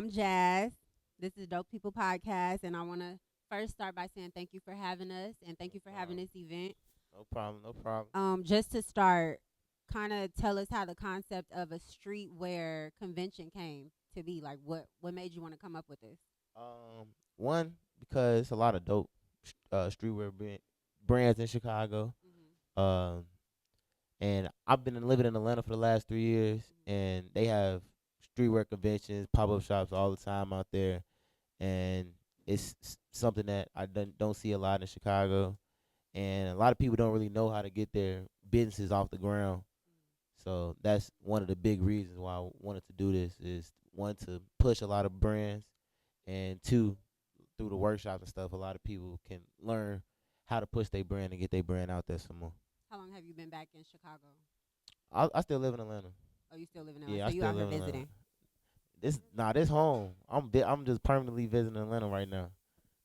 I'm Jazz. This is Dope People Podcast, and I want to first start by saying thank you for having us and thank No you for having problem. this event. No problem. No problem. Just to start, kind of tell us how the concept of a streetwear convention came to be. Like, what made you want to come up with this? One because a lot of dope streetwear brands in Chicago. Mm-hmm. Um, and I've been living in Atlanta for the last 3 years, and they have streetwear conventions, pop up shops all the time out there, and it's something that I don't see a lot in Chicago, and a lot of people don't really know how to get their businesses off the ground. So that's one of the big reasons why I wanted to do this is one to push a lot of brands, and two, through the workshops and stuff, a lot of people can learn how to push their brand and get their brand out there some more. How long have you been back in Chicago? I still live in Atlanta. Oh, you still live in Atlanta? Yeah, So I you still out here live in Atlanta. visiting? This home. I'm just permanently visiting Atlanta right now,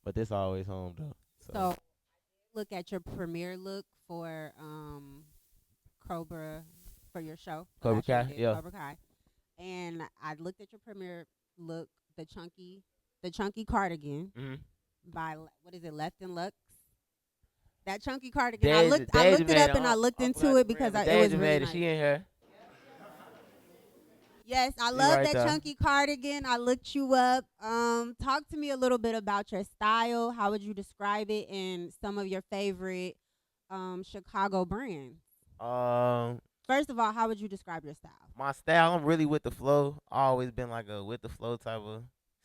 but this always home though. So So look at your premiere look for Cobra for your show, the Cobra last show you Kai, did, yeah. Cobra Kai. And I looked at your premiere look, the chunky cardigan Mhm. by what is it, Left and Lux? That chunky cardigan. I Deja, looked I Deja looked it made up it. and I looked I into forgot the it brand, because but it was Deja really made it. nice. She in here. Yes, I She love right that there. chunky cardigan. I looked you up. Talk to me a little bit about your style. How would you describe it and some of your favorite Chicago brands? Um, First of all, how would you describe your style? my style, I'm really with the flow. I always been like a with the flow type of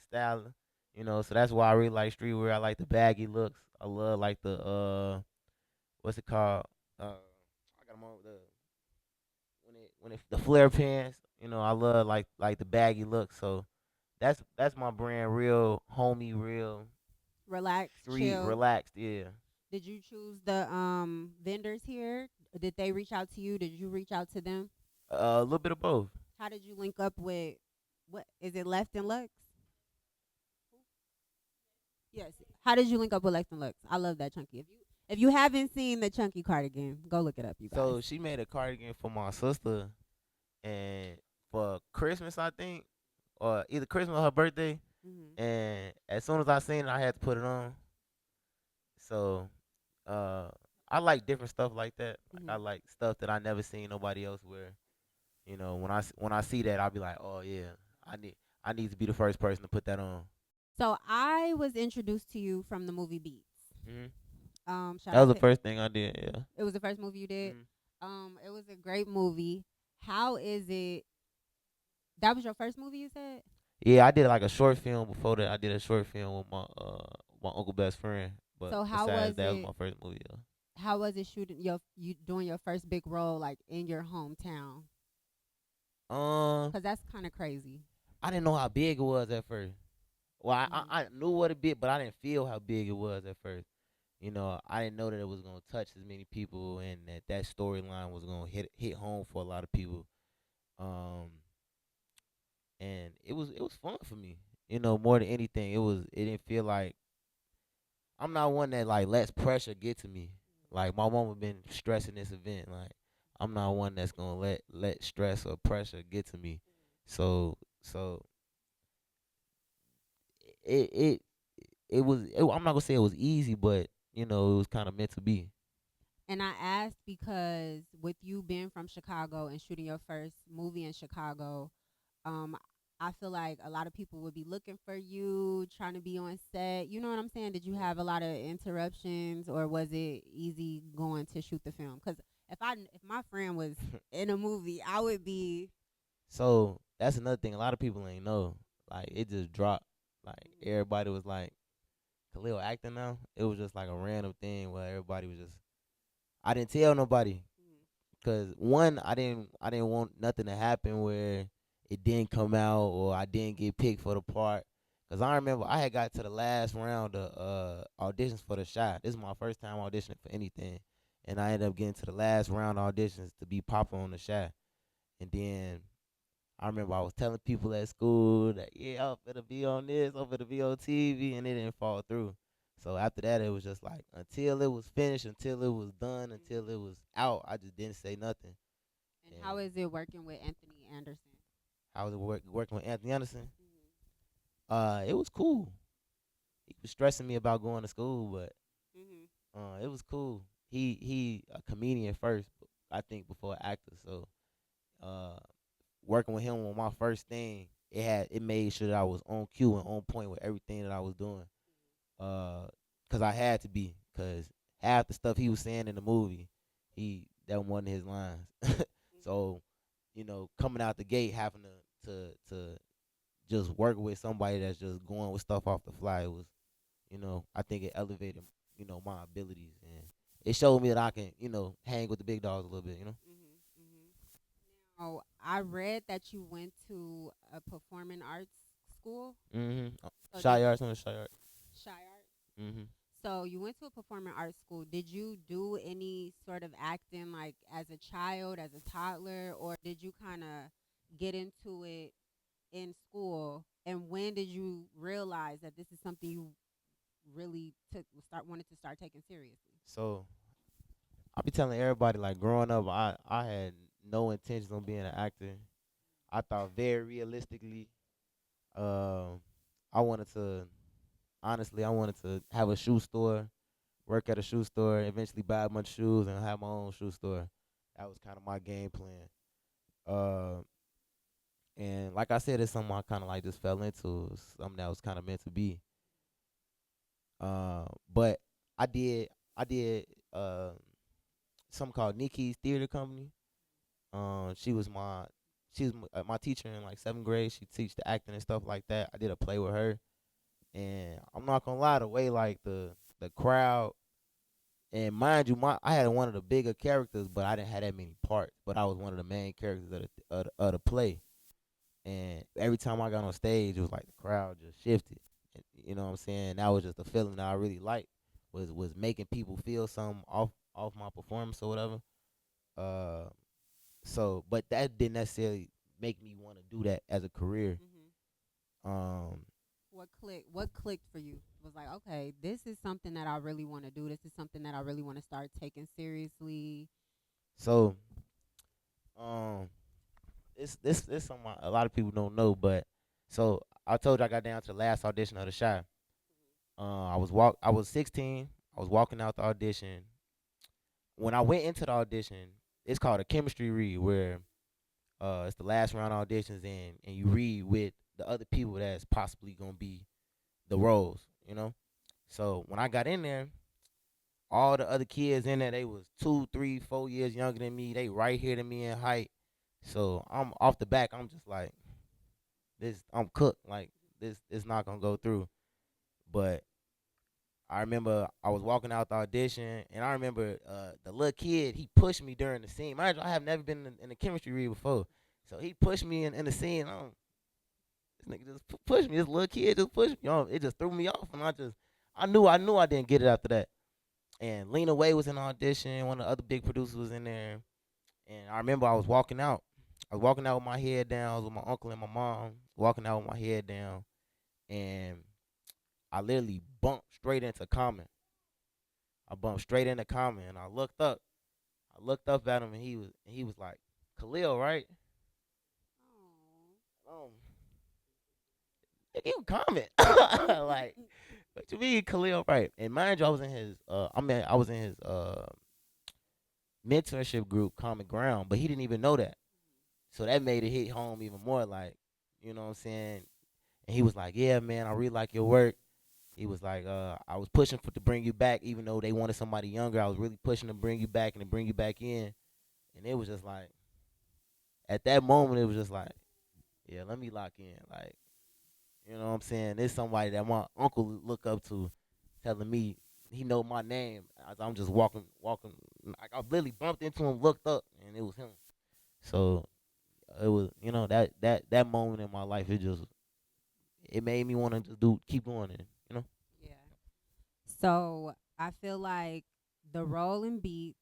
style, So that's why I really like streetwear. I like the baggy looks. I love like the what's it called? I got them on the when it the flare pants. I love like the baggy look. So that's my brand. Real homey, real Relax, street, chill. relaxed. Yeah. Did you choose the vendors here? Did they reach out to you? Did you reach out to them? A little bit of both. How did you link up with what is it, Left and Lux? Yes. How did you link up with Left and Lux? I love that chunky. If you haven't seen the chunky cardigan, go look it up, you guys. So she made a cardigan for my sister, and for Christmas, I think, or either Christmas or her birthday. Mhm. And as soon as I seen it, I had to put it on. So, uh, I like different stuff like that. Like I Mhm. like stuff that I never seen nobody else wear. When I see that, I'll be like, oh yeah, I need to be the first person to put that on. So I was introduced to you from the movie Beats. Hmm. Shout That was out the to first thing I did. Yeah. it was the first movie you did. Hmm. It was a great movie. How is it? That was your first movie, you said? Yeah, I did like a short film before that. I did a short film with my uncle best friend. But So how besides was that, was it? my first movie. Yeah. How was it shooting you doing your first big role like in your hometown? Um, Cause that's kind of crazy. I didn't know how big it was at first. Well, Mhm. I knew what it bit, but I didn't feel how big it was at first. I didn't know that it was gonna touch as many people, and that storyline was gonna hit home for a lot of people. Um, and it was fun for me. More than anything, it didn't feel like I'm not one that like lets pressure get to me. Like my mama been stressing this event. Like I'm not one that's gonna let stress or pressure get to me. So it it I'm not gonna say it was easy, but it was kind of meant to be. And I asked because with you being from Chicago and shooting your first movie in Chicago, um, I feel like a lot of people would be looking for you, trying to be on set. You know what I'm saying? Did you Yeah. have a lot of interruptions, or was it easy going to shoot the film? Because if my friend was in a movie, I would be. So that's another thing. A lot of people ain't know. Like it just dropped. Like everybody was like, Khalil acting now. It was just like a random thing where everybody was just. I didn't tell nobody. Cause one, I didn't want nothing to happen where it didn't come out or I didn't get picked for the part. Cause I remember I had got to the last round of auditions for the shot. This is my first time auditioning for anything, and I ended up getting to the last round of auditions to be popular on the shot. And then I remember I was telling people at school that yeah, I'm gonna be on this, I'm gonna be on TV, and it didn't fall through. So after that, it was just like until it was finished, until it was done, until it was out, I just didn't say nothing. And And how is it working with Anthony Anderson? I was working with Anthony Anderson. It was cool. He was stressing me about going to school, but Mhm. it was cool. He a comedian first, I think, before an actor. So uh, working with him on my first thing, it made sure that I was on cue and on point with everything that I was doing. Cause I had to be, cause half the stuff he was saying in the movie, that wasn't his lines. Mhm. So, coming out the gate, having to just work with somebody that's just going with stuff off the fly, it was, I think it elevated, my abilities, and it showed me that I can, hang with the big dogs a little bit, Mhm. Mhm. Oh, I read that you went to a performing arts school. Mm-hmm. So Shy did yards on the shy yard. Shy Art. Mm-hmm. So you went to a performing arts school. Did you do any sort of acting like as a child, as a toddler, or did you kind of get into it in school? And when did you realize that this is something you really took start wanted to start taking seriously? So I be telling everybody, like, growing up, I had no intentions on being an actor. I thought very realistically. Um, I wanted to honestly, I wanted to have a shoe store, work at a shoe store, eventually buy a bunch of shoes and have my own shoe store. That was kind of my game plan. Uh, and like I said, it's something I kind of like just fell into, something that was kind of meant to be. But I did, I did something called Nikki's Theater Company. She was my teacher in like 7th grade. She teach the acting and stuff like that. I did a play with her, and I'm not gonna lie, the way like the crowd, and mind you, I had one of the bigger characters, but I didn't have that many parts. But I was one of the main characters of the play, and every time I got on stage, it was like the crowd just shifted. And, you know what I'm saying? That was just a feeling that I really liked, was making people feel something off my performance or whatever. Uh, but that didn't necessarily make me want to do that as a career. Mm-hmm. Um, What clicked for you? Was like, okay, this is something that I really want to do. This is something that I really want to start taking seriously. so um, this something a lot of people don't know, but so I told you I got down to the last audition of the Shy. I was 16. I was walking out the audition. When I went into the audition, it's called a chemistry read, where it's the last round auditions, and you read with the other people that's possibly gonna be the roles, So when I got in there, all the other kids in there, they was 2, 3, 4 years younger than me. They right here to me in height. So I'm off the back. I'm just like, this. I'm cooked. Like, this is not gonna go through. But I remember I was walking out the audition, and I remember the little kid, he pushed me during the scene. Mind you, I have never been in a chemistry read before, so he pushed me in the scene. This nigga just pushed me. This little kid just pushed me. It just threw me off, and I knew I didn't get it after that. And Lena Way was in the audition. One of the other big producers was in there, and I remember I was walking out. I was walking out with my head down. I was with my uncle and my mom, walking out with my head down, and I literally bumped straight into Common. I bumped straight into Common, and I looked up. I looked up at him, and he was like, "Khalil, right?" Um, nigga, you comment. Like, what you mean, Khalil, right? And mind you, I was in his mentorship group, Common Ground, but he didn't even know that. So that made it hit home even more. Like, you know what I'm saying? And he was like, "Yeah, man, I really like your work." He was like, "I was pushing to bring you back, even though they wanted somebody younger. I was really pushing to bring you back and to bring you back in." And it was just like, at that moment, it was just like, yeah, let me lock in. Like, you know what I'm saying? There's somebody that my uncle look up to, telling me he know my name as I'm just walking. Like, I literally bumped into him, looked up, and it was him. So it was, that moment in my life. It made me want to just keep going. And. Yeah. So I feel like the role in Beats,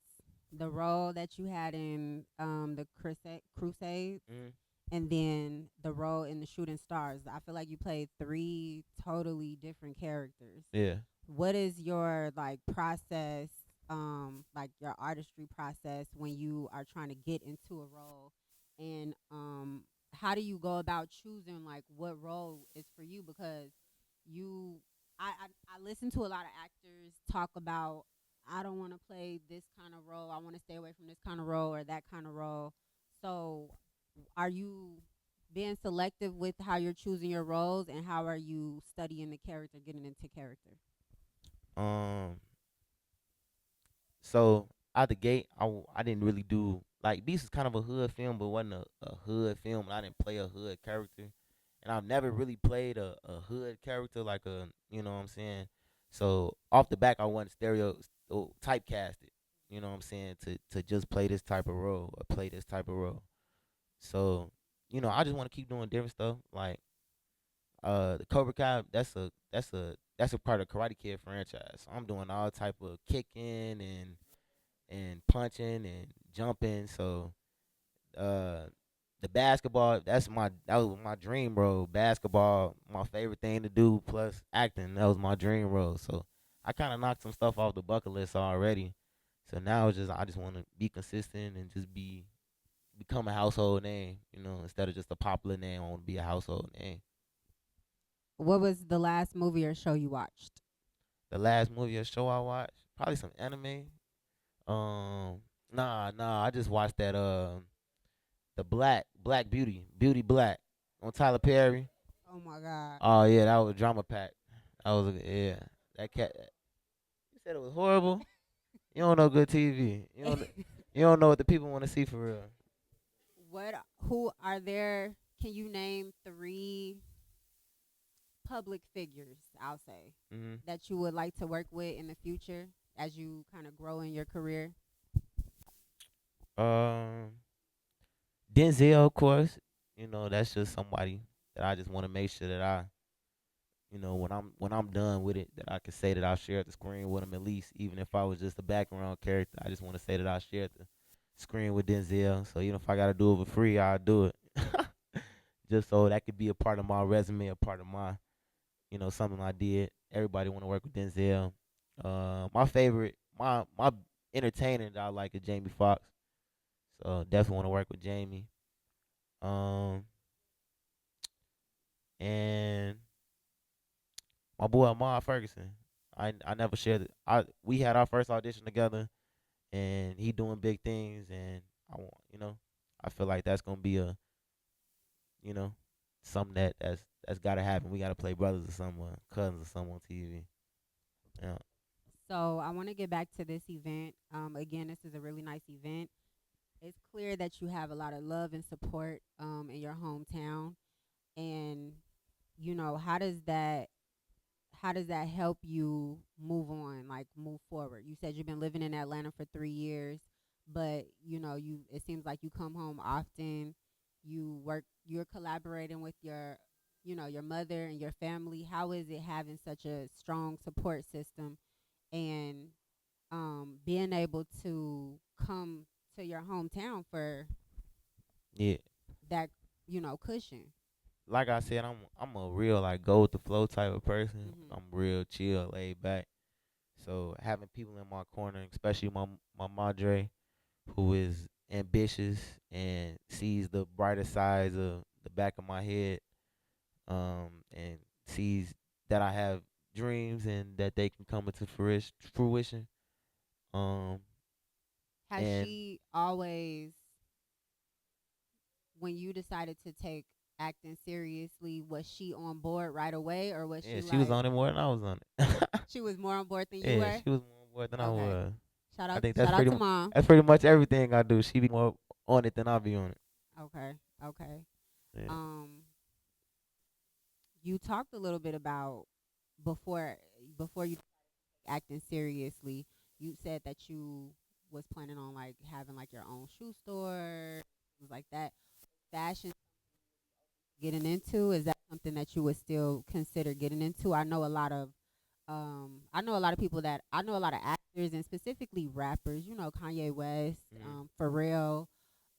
the role that you had in the Crusades, Mhm. and then the role in the Shooting Stars. I feel like you played three totally different characters. Yeah. What is your like process, like your artistry process when you are trying to get into a role, and how do you go about choosing like what role is for you? Because you I listen to a lot of actors talk about, I don't want to play this kind of role, I want to stay away from this kind of role or that kind of role. So are you being selective with how you're choosing your roles, and how are you studying the character, getting into character? Um, so out the gate, I didn't really do like Beast is kind of a hood film, but wasn't a hood film. And I didn't play a hood character, and I've never really played a hood character like a you know what I'm saying. So off the back, I wasn't typecasted. You know what I'm saying to just play this type of role or play this type of role. So I just want to keep doing different stuff like the Cobra Kai. That's a part of Karate Kid franchise. So I'm doing all type of kicking and punching and jumping. So uh the basketball, that was my dream role. Basketball, my favorite thing to do, plus acting, that was my dream role. So I kinda knocked some stuff off the bucket list already. So now it's just I just wanna be consistent and just become a household name, instead of just a popular name, I wanna be a household name. What was the last movie or show you watched? The last movie or show I watched, probably some anime. Nah, I just watched that the Black Beauty, Beauty Black on Tyler Perry. Oh my god. Oh yeah, that was drama pack. That was yeah. That cat. You said it was horrible. You don't know good TV. You don't know what the people want to see for real. What who are there, can you name three public figures, I'll say, Mhm. that you would like to work with in the future as you kind of grow in your career? Um, Denzel, of course. That's just somebody that I just want to make sure that when I'm done with it, that I can say that I shared the screen with him at least, even if I was just a background character. I just want to say that I shared the screen with Denzel. So even if I gotta do it for free, I'll do it. Just so that could be a part of my resume, a part of my, something I did. Everybody want to work with Denzel. My favorite, my entertainer that I like is Jamie Foxx. So definitely want to work with Jamie. Um, and my boy Amar Ferguson. I never shared it. We had our first audition together, and he doing big things, and I want I feel like that's gonna be a you know something that's gotta happen. We gotta play brothers or someone, cousins or someone on TV. Yeah. So I want to get back to this event. Again, this is a really nice event. It's clear that you have a lot of love and support in your hometown, and how does that help you move on, like move forward? You said you've been living in Atlanta for 3 years, but you it seems like you come home often. You're collaborating with your mother and your family. How is it having such a strong support system, and being able to come to your hometown for Yeah. that cushion? Like I said, I'm a real like go with the flow type of person. Hmm. I'm real chill, laid back. So having people in my corner, especially my madre, who is ambitious and sees the brighter sides of the back of my head, and sees that I have dreams and that they can come into fruition. Um, Has and she always, when you decided to take acting seriously, was she on board right away, or was yeah, she she was like, on it more than I was on it. she was more on board than you Yeah, were? she was more on board than I Okay. was. Shout I out think shout out to mom. that's pretty much everything I do. She be more on it than I be on it. Okay. Okay. Yeah. Um you talked a little bit about, before you acting seriously, you said that you was planning on like having like your own shoe store, things like that. Fashion, getting into, is that something that you would still consider getting into? I know a lot of people, that I know a lot of actors and specifically rappers, Kanye West, Mm. Pharrell,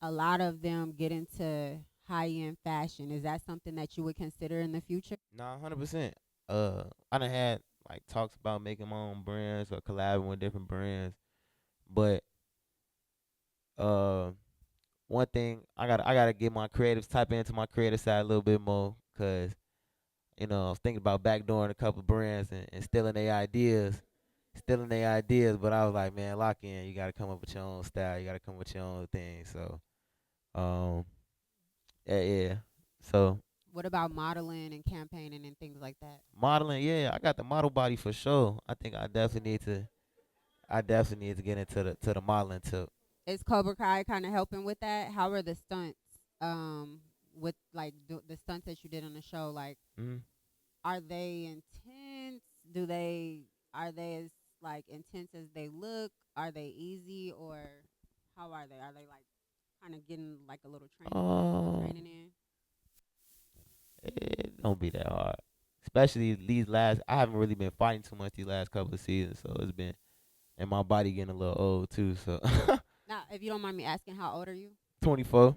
a lot of them get into high end fashion. Is that something that you would consider in the future? Nah, 100%. I done had like talks about making my own brands or collabing with different brands, but uh, one thing I gotta get my creatives type into my creative side a little bit more, cause I was thinking about backdooring a couple brands and stealing their ideas. But I was like, man, lock in. You gotta come up with your own style. You gotta come with your own thing. So, um, yeah, yeah. So What about modeling and campaigning and things like that? modeling, yeah, I got the model body for sure. I think I definitely need to get into the modeling too. Is Cobra Kai kind of helping with that? How are the stunts? With like the stunts that you did on the show, like Hmm. are they intense? Do they are they as like intense as they look? Are they easy or how are they? Are they like kind of getting like a little Um, training in? it don't be that hard. Especially these last. I haven't really been fighting too much these last couple of seasons, so it's been and my body getting a little old too. So Now, if you don't mind me asking, how old are you? 24.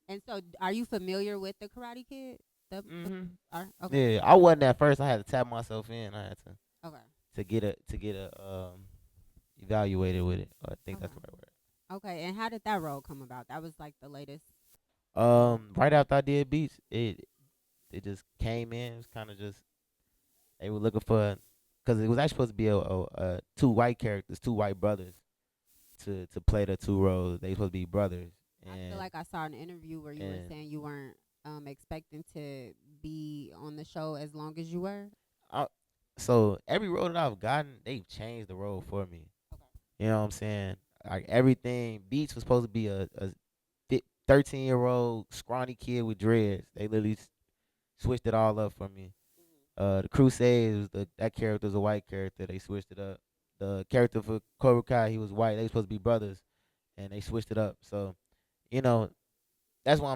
And so, are you familiar with the Karate Kid? The Mhm. are okay, Yeah, I wasn't at first. I had to tap myself in. I had okay, to get a evaluated with it. I think that's okay, the right word. okay. And how did that role come about? That was like the latest. Right after I did Beats, it just came in. It was kind of just they were looking for, because it was actually supposed to be a two white characters, two white brothers to play the two roles. They supposed to be brothers, I feel and like I saw an interview where you were and saying you weren't expecting to be on the show as long as you were. I, so every role that I've gotten, they've changed the role for me. Okay. You know what I'm saying? Like everything, Beats was supposed to be a 13-year-old scrawny kid with dreads. They literally switched it all up for me. The Crusades, that character was a white character. They switched it up. The character for Cobra Kai, he was white. They supposed to be brothers, and they switched it up. So, you know, that's why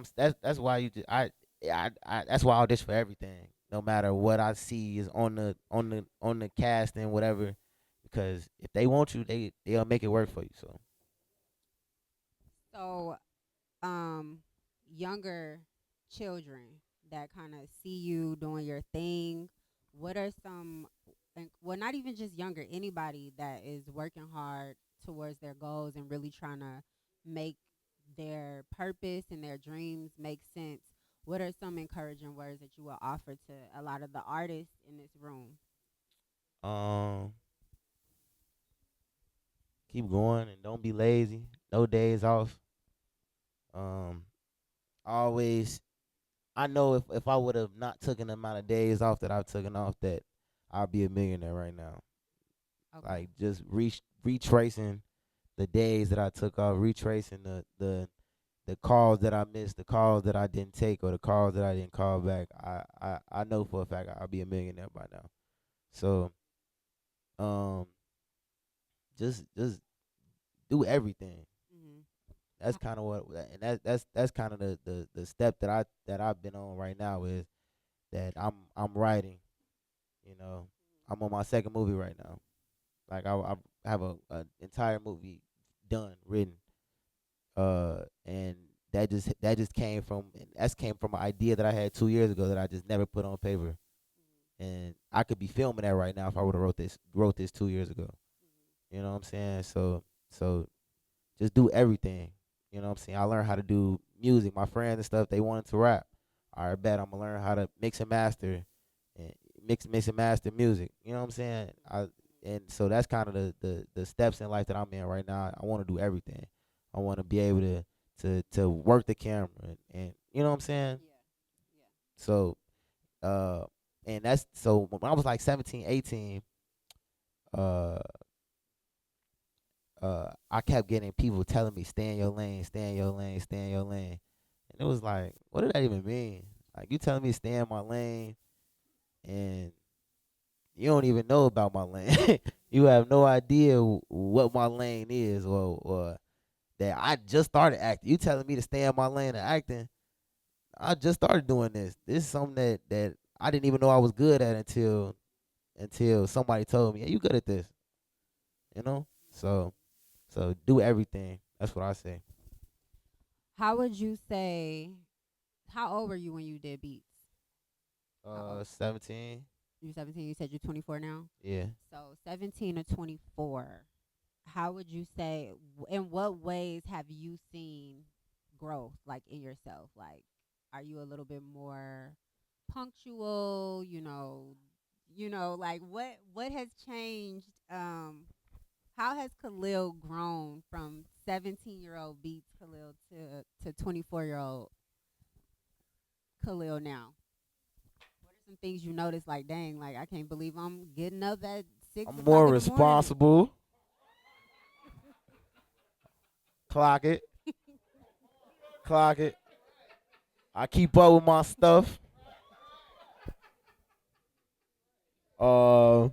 you just that's why I audition for everything. No matter what I see is on the cast and whatever, because if they want you, they'll make it work for you. So, So, um, younger children that kind of see you doing your thing. What are some, well, not even just younger, anybody that is working hard towards their goals and really trying to make their purpose and their dreams make sense? What are some encouraging words that you will offer to a lot of the artists in this room? um, keep going and don't be lazy. No days off. Um, always. I know if I would have not taken the amount of days off that I've taken off, that I'd be a millionaire right now. Okay. Like just retracing the days that I took off, retracing the calls that I missed, the calls that I didn't take, or the calls that I didn't call back. I know for a fact I'll be a millionaire by now. So um, just do everything. Mm-hmm. That's kind of what, and that's kind of the step that I've been on right now, is that I'm writing. You know, I'm on my second movie right now. Like I have a entire movie done, written, and that just came from an idea that I had 2 years ago that I just never put on paper, and I could be filming that right now if I would have wrote this 2 years ago. You know what I'm saying? So just do everything. You know what I'm saying? I learned how to do music. My friends and stuff, they wanted to rap. I bet I'm gonna learn how to mix and master, and mix and master music. You know what I'm saying? And so that's kind of the steps in life that I'm in right now. I want to do everything. I want to be able to work the camera, and you know what I'm saying. Yeah. Yeah. So uh, and that's so when I was like 17, 18, uh, I kept getting people telling me, stay in your lane, stay in your lane, stay in your lane. And it was like, what did that even mean? Like, you telling me to stay in my lane, and you don't even know about my lane. You have no idea what my lane is, or that I just started acting. You telling me to stay in my lane of acting. I just started doing this. This is something that I didn't even know I was good at until somebody told me, hey, you good at this, you know? So do everything. That's what I say. How would you say? How old were you when you did beats? How old? 17. You 17. You said you're 24 now. Yeah. So 17 to 24. How would you say? In what ways have you seen growth, like in yourself? Like, are you a little bit more punctual? Like what has changed? How has Khalil grown from 17-year-old Beats Khalil to 24-year-old Khalil now? What are some things you notice? Like, dang, like I can't believe I'm getting up at six I'm o'clock more in the morning. responsible. Clock it. Clock it. I keep up with my stuff. Uh,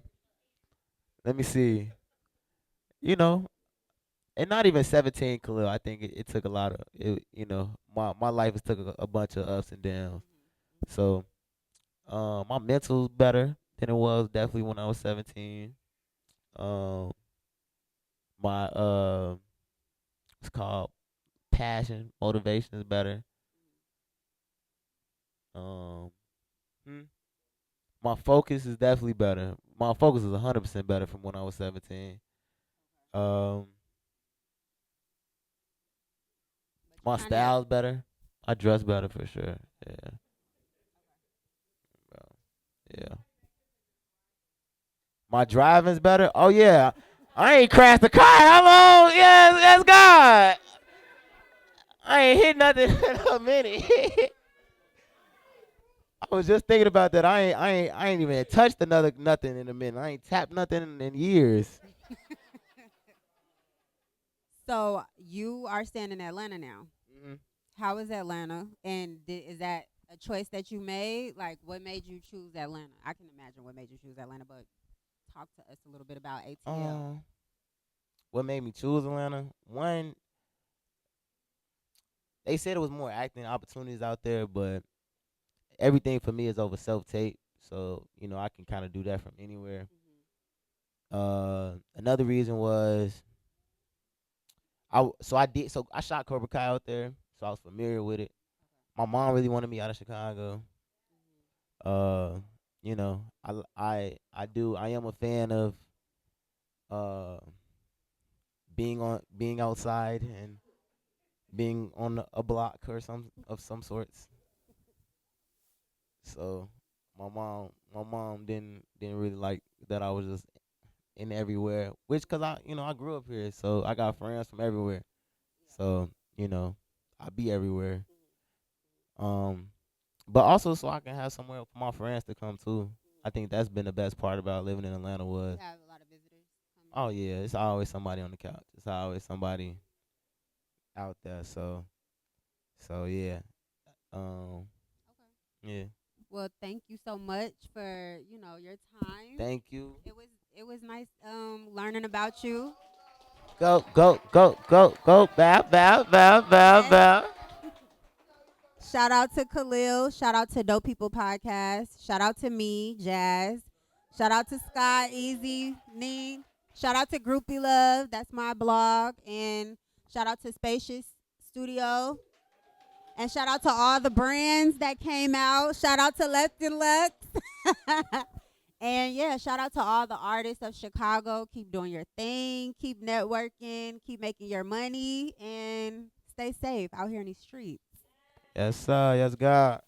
Let me see. You know, and not even 17, Khalil. I think it took a lot of it. My life has took a bunch of ups and downs. So, my mental's better than it was definitely when I was 17. Um, my it's called passion, motivation is better. Um, hmm, my focus is definitely better. My focus is 100% better from when I was 17. Um, But you my kind of style's better. I dress better for sure. Yeah, bro. Yeah. My driving's better. Oh yeah, I ain't crashed the car. Hello, yes, yes, God. I ain't hit nothing in a minute. I was just thinking about that. I ain't even touched another nothing in a minute. I ain't tapped nothing in years. So you are staying in Atlanta now. Hmm. How is Atlanta? And is that a choice that you made? Like, what made you choose Atlanta? I can imagine what made you choose Atlanta, but talk to us a little bit about ATL. Um, what made me choose Atlanta? One, they said it was more acting opportunities out there, but everything for me is over self tape, so I can kind of do that from anywhere. Another reason was I shot Cobra Kai out there, so I was familiar with it. My mom really wanted me out of Chicago. Uh, I am a fan of uh being outside and being on a block or some sorts. So my mom didn't really like that I was just in everywhere. Which, cause I grew up here, so I got friends from everywhere. So I be everywhere. Um, but also so I can have somewhere for my friends to come too. I think that's been the best part about living in Atlanta You was, have a lot of visitors coming oh in. yeah, it's always somebody on the couch. It's always somebody out there. So yeah. Um, Okay. yeah. Well, thank you so much for your time. Thank you. It was nice learning about you. Go, go, go, go, go. Bow, bow, bow, bow, Yes. bow. Shout out to Khalil. Shout out to Dope People Podcast. Shout out to me, Jazz. Shout out to Sky, Easy, Need. Shout out to Groupie Love. That's my blog. And shout out to Spacious Studio. And shout out to all the brands that came out. Shout out to Left and Lux. And yeah, shout out to all the artists of Chicago. Keep doing your thing. Keep networking. Keep making your money. And stay safe out here in these streets. Yes, sir. Yes, God.